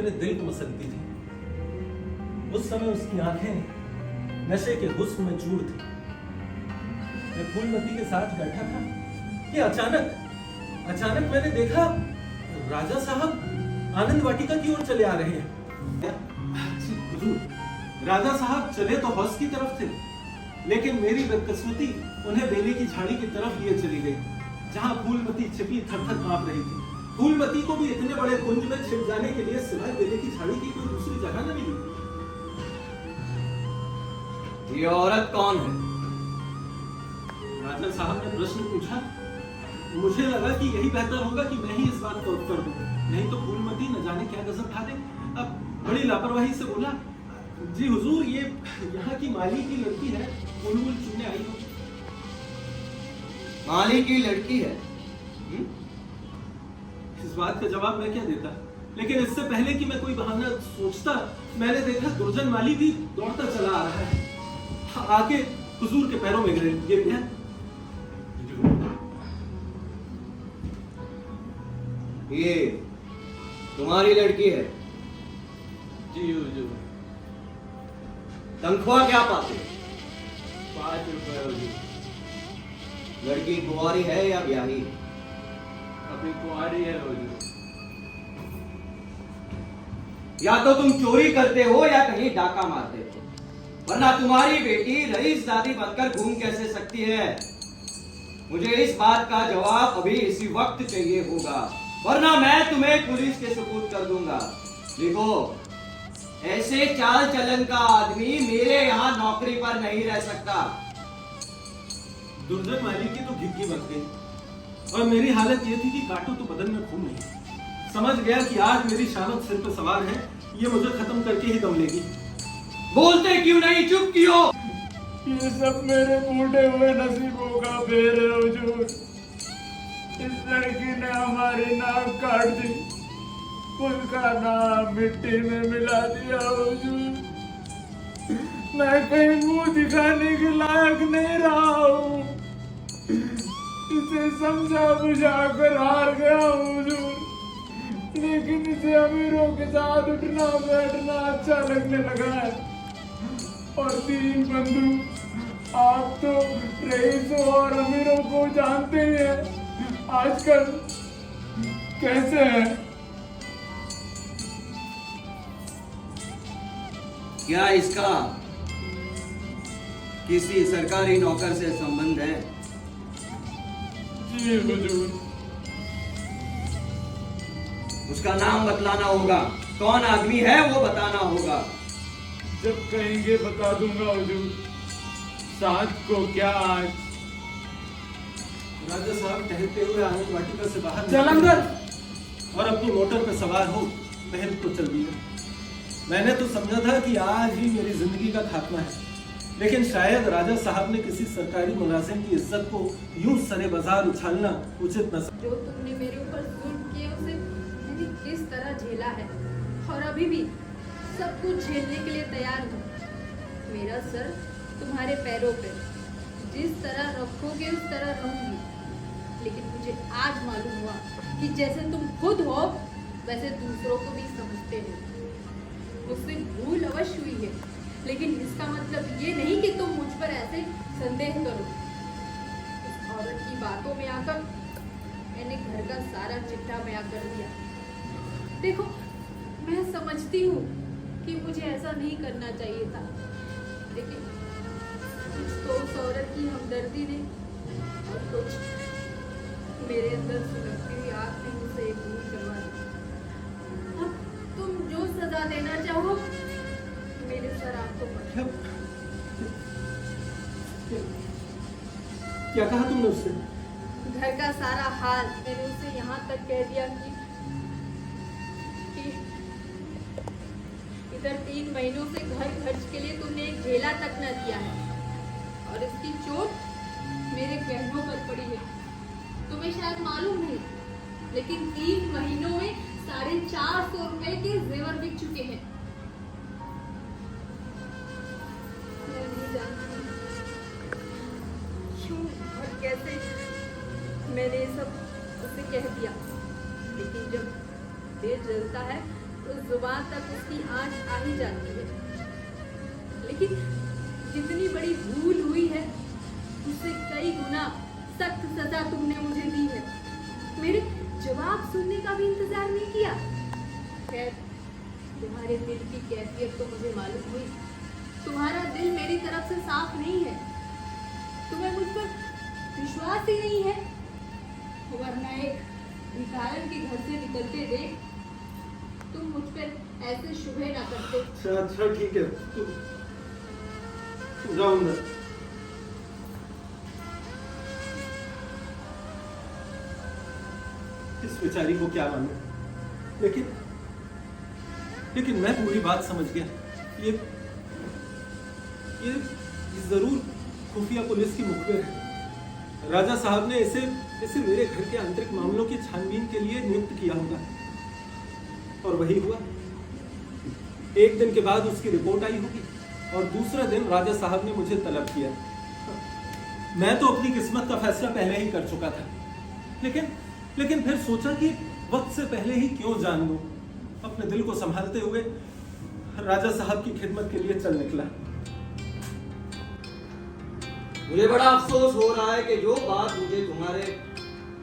मेरे दिल को मसलती थी। उस समय उसकी आंखें नशे के हुस्न में चूर थी। मैं फूलमती के साथ बैठा था कि अचानक मैंने देखा राजा साहब आनंद वाटिका की ओर चले आ रहे हैं। हुजूर, राजा साहब चले तो हौस की तरफ थे, लेकिन मेरी बदकिस्मती उन्हें बेले की झाड़ी की तरफ लिए चली गई, जहां फूलमती छिपी थर-थर कांप रही थी। फूलमती को भी इतने बड़े कुंज में छिप जाने के लिए सिवाय बेले की झाड़ी की कोई दूसरी जगह न मिली। ये औरत कौन है? राजा साहब ने प्रश्न पूछा। मुझे लगा कि यही बेहतर होगा कि मैं ही इस बात का उत्तर दूं, नहीं तो फूलमती न जाने क्या गजब खा दे। अब बड़ी लापरवाही से बोला, जी हुजूर, ये यहाँ की माली की लड़की है, फूल चुनने आई हो। माली की लड़की है? इस बात का जवाब मैं क्या देता, लेकिन इससे पहले कि मैं कोई बहाना सोचता, मैंने देखा दुर्जन माली भी दौड़ता चला आ रहा है। आके हुजूर के पैरों में गिर गया। ये तुम्हारी लड़की है? जी हुजूर। तनख्वाह क्या पाते? 5 रुपए हुजूर। लड़की कुंवारी है या ब्याही? अभी कुंवारी है हुजूर। या तो तुम चोरी करते हो या कहीं डाका मारते हो, वरना तुम्हारी बेटी रईसजादी बनकर घूम कैसे सकती है? मुझे इस बात का जवाब अभी इसी वक्त चाहिए होगा, वरना मैं तुम्हें पुलिस के सुपुर्द कर दूंगा। देखो, ऐसे चाल चलन का आदमी मेरे यहाँ नौकरी पर नहीं रह सकता। दुर्जन माली की तो घिग्गी बन गई, और मेरी हालत ये थी कि काटो तो बदन में खून नहीं। समझ गया कि आज मेरी शामत सिर पर सवार है, ये मुझे खत्म करके ही दम लेगी। बोलते क्यों नहीं? चुप क्यों? ये सब मेरे बूढ़े हुए नसीबों का फेर है हुजूर। इस लड़की ने हमारी नाक काट दी, उसका नाम मिट्टी में मिला दिया हुजूर। मैं कहीं मुंह दिखाने के लायक नहीं रहा हूँ। इसे समझा बुझा कर हार गया हुजूर, लेकिन इसे अमीरों के साथ उठना बैठना अच्छा लगने लगा है। और 3 बंधु, आप तो रईसों और अमीरों को जानते ही हैं आजकल कैसे है। क्या इसका किसी सरकारी नौकर से संबंध है? जी हुजूर। उसका नाम बतलाना होगा, कौन आदमी है वो बताना होगा। जब कहेंगे बता दूंगा हुजूर। साथ को क्या आज? राजा साहब टहलते हुए आनंद वाटिका से बाहर चल अंदर। और अपनी मोटर पर सवार हो महल को चल दिए। मैंने तो समझा था कि आज ही मेरी जिंदगी का खात्मा है, लेकिन शायद राजा साहब ने किसी सरकारी मुलाजिम की इज्जत को यूं सरे बाजार उछालना उचित न समझा। जो तुमने मेरे ऊपर जुल्म किए उसे मैंने किस तरह झेला है, और अभी भी सब कुछ झेलने के लिए तैयार हूँ। मेरा सर तुम्हारे पैरों पे, जिस तरह रखोगे उस तरह रहूंगी। लेकिन मुझे आज मालूम हुआ कि जैसे तुम खुद हो वैसे दूसरों को भी समझते हो। मुझसे भूल अवश्य हुई है, लेकिन इसका मतलब ये नहीं कि तुम मुझ पर ऐसे संदेह करो। इस औरत की बातों में आकर मैंने घर का सारा चिट्ठा बयां कर दिया। देखो, मैं समझती हूँ कि मुझे ऐसा नहीं करना चाहिए था, लेकिन कुछ तो उस औरत की हमदर्दी ने और कुछ मेरे अंदर सुलगती हुई आग ने मुझसे एक भूल करवा दी। अब तुम जो सजा देना चाहो मेरे सर आपको पकड़। क्या कहा तुमने उससे? घर का सारा हाल मैंने उसे यहाँ तक कह दिया कि इधर 3 महीनों से घर खर्च के लिए तुमने एक ढेला तक न दिया है, और इसकी चोट मेरे गहनों पर पड़ी है। तुम्हें शायद मालूम नहीं, लेकिन 3 महीनों में 450 रुपए के जेवर बिक चुके हैं। मैं नहीं जानती क्यों और कैसे मैंने ये सब उसे कह दिया, लेकिन जब दिल जलता है तो उस जुबान तक उसकी आंच आ ही जाती है। लेकिन जितनी बड़ी भूल हुई है उससे कई गुना सख्त सजा तुमने मुझे दी है। मेरे जवाब सुनने का भी इंतजार नहीं किया। खैर, तुम्हारे दिल की कैफियत तो मुझे मालूम हुई। तुम्हारा दिल मेरी तरफ से साफ नहीं है। तुम्हें मुझ पर विश्वास ही नहीं है, वरना एक भिखारन के घर से निकलते देख तुम मुझ पर ऐसे शुभे ना करते। अच्छा ठीक है, तू जाओ अंदर। इस बेचारी को क्या मालूम, लेकिन मैं पूरी बात समझ गया। ये जरूर खुफिया पुलिस की मुखबिर है। राजा साहब ने इसे मेरे घर के आंतरिक मामलों की छानबीन के लिए नियुक्त किया होगा, और वही हुआ। एक दिन के बाद उसकी रिपोर्ट आई होगी और दूसरा दिन राजा साहब ने मुझे तलब किया। मैं तो अपनी किस्मत का फैसला पहले ही कर चुका था, लेकिन फिर सोचा कि वक्त से पहले ही क्यों जान लूं। अपने दिल को संभालते हुए राजा साहब की खिदमत के लिए चल निकला। मुझे बड़ा अफसोस हो रहा है कि जो बात मुझे तुम्हारे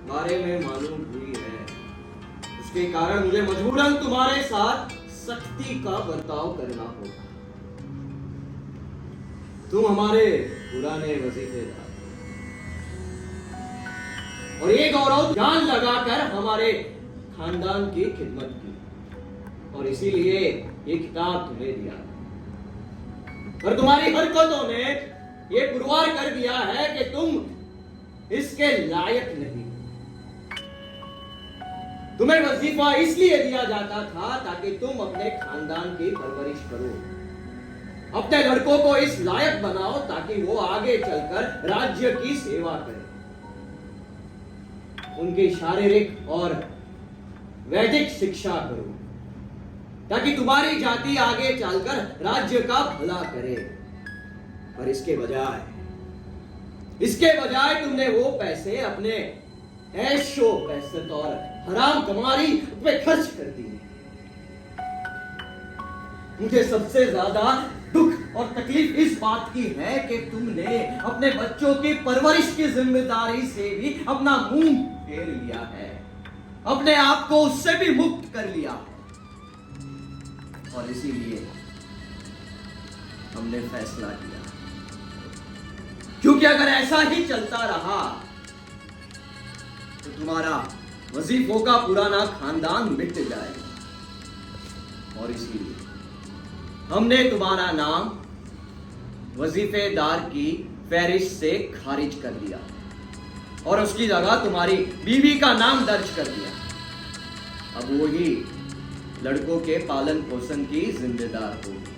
बारे में मालूम हुई है उसके कारण मुझे मजबूरन तुम्हारे साथ सख्ती का बर्ताव करना होगा। तुम हमारे पुराने वजीफेदार और ये गौरव जान लगाकर हमारे खानदान की खिदमत की, और इसीलिए ये किताब तुम्हें दिया। पर तुम्हारी हरकतों ने ये पुरवार कर दिया है कि तुम इसके लायक नहीं। तुम्हें वजीफा इसलिए दिया जाता था ताकि तुम अपने खानदान की परवरिश करो, अपने लड़कों को इस लायक बनाओ ताकि वो आगे चलकर राज्य की सेवा करें, उनकी शारीरिक और वैदिक शिक्षा करो ताकि तुम्हारी जाति आगे चलकर राज्य का भला करे। पर इसके बजाय तुमने वो पैसे अपने ऐशो पैसे और हराम कमारी पे खर्च कर दिए। मुझे सबसे ज्यादा दुख और तकलीफ इस बात की है कि तुमने अपने बच्चों की परवरिश की जिम्मेदारी से भी अपना मुंह फेर लिया है, अपने आप को उससे भी मुक्त कर लिया है। और इसीलिए हमने फैसला किया, क्योंकि अगर ऐसा ही चलता रहा तो तुम्हारा वजीफों का पुराना खानदान मिट जाएगा। और इसीलिए हमने तुम्हारा नाम वजीफेदार की फहरिस्त से खारिज कर दिया और उसकी जगह तुम्हारी बीवी का नाम दर्ज कर दिया। अब वो ही लड़कों के पालन पोषण की जिम्मेदार होगी।